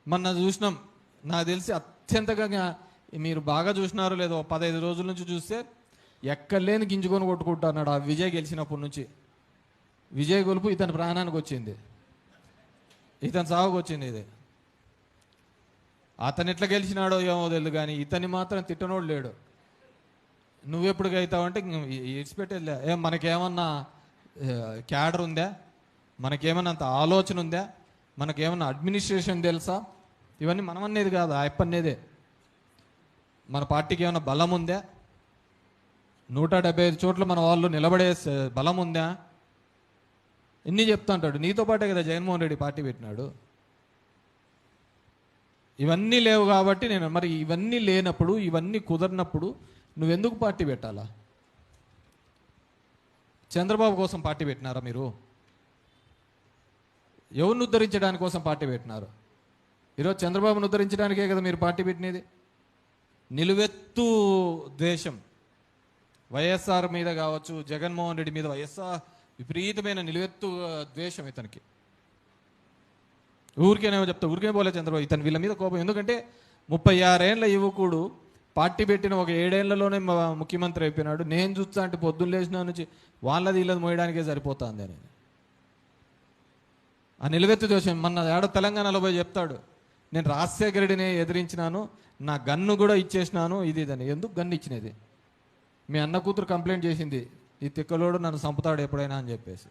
మొన్న చూసినాం, నాకు తెలిసి అత్యంతగా మీరు బాగా చూసినారో లేదో, 15 రోజుల నుంచి చూస్తే ఎక్కడలేని గింజుకొని కొట్టుకుంటున్నాడు. ఆ విజయ్ గెలిచినప్పటి నుంచి విజయ్ గొలుపు ఇతని ప్రాణానికి వచ్చింది, ఇతని సాగుకు వచ్చింది. ఇది అతను ఎట్లా గెలిచినాడో ఏమో తెలియదు, కానీ ఇతన్ని మాత్రం తిట్టనోడు లేడు. నువ్వెప్పుడు అవుతావంటే ఇడిచిపెట్టేదిలే. మనకేమన్నా క్యాడర్ ఉందా, మనకేమన్నా అంత ఆలోచన ఉందా, మనకేమన్నా అడ్మినిస్ట్రేషన్ తెలుసా? ఇవన్నీ మనం అనేది కాదు, ఆ అప్ప అనేదే. మన పార్టీకి ఏమైనా బలం ఉందా? 175 చోట్ల మన వాళ్ళు నిలబడే బలం ఉందా? ఇన్ని చెప్తా ఉంటాడు. నీతో పాటే కదా జగన్మోహన్ రెడ్డి పార్టీ పెట్టినాడు. ఇవన్నీ లేవు కాబట్టి నేను మరి ఇవన్నీ లేనప్పుడు, ఇవన్నీ కుదరినప్పుడు నువ్వెందుకు పార్టీ పెట్టాలా? చంద్రబాబు కోసం పార్టీ పెట్టినారా మీరు? ఎవరిని ఉద్ధరించడానికి కోసం పార్టీ పెట్టినారు? ఈరోజు చంద్రబాబును ఉద్ధరించడానికే కదా మీరు పార్టీ పెట్టినది. నిలువెత్తు ద్వేషం వైఎస్ఆర్ మీద కావచ్చు, జగన్మోహన్ రెడ్డి మీద వైఎస్ఆర్ విపరీతమైన నిలువెత్తు ద్వేషం ఇతనికి. ఊరికేనేమో చెప్తా, ఊరికే పోలే చంద్రబాబు, ఇతను వీళ్ళ మీద కోపం. ఎందుకంటే 36 ఏళ్ళ యువకుడు పార్టీ పెట్టిన ఒక 7 ఏళ్లలోనే ముఖ్యమంత్రి అయిపోయినాడు. నేను చూస్తా అంటే పొద్దున్న లేచిన నుంచి వాళ్ళది వీళ్ళది మోయడానికే సరిపోతుంది అని ఆ నిలువెత్తు ద్వేషం. మొన్న ఏడో తెలంగాణలో పోయి చెప్తాడు, నేను రాజశేఖర రెడ్డిని ఎదిరించినాను, నా గన్ను కూడా ఇచ్చేసినాను, ఇది ఇదని. ఎందుకు గన్ను ఇచ్చినది? మీ అన్న కూతురు కంప్లైంట్ చేసింది, ఈ తిక్కలోడు నన్ను చంపుతాడు ఎప్పుడైనా అని చెప్పేసి.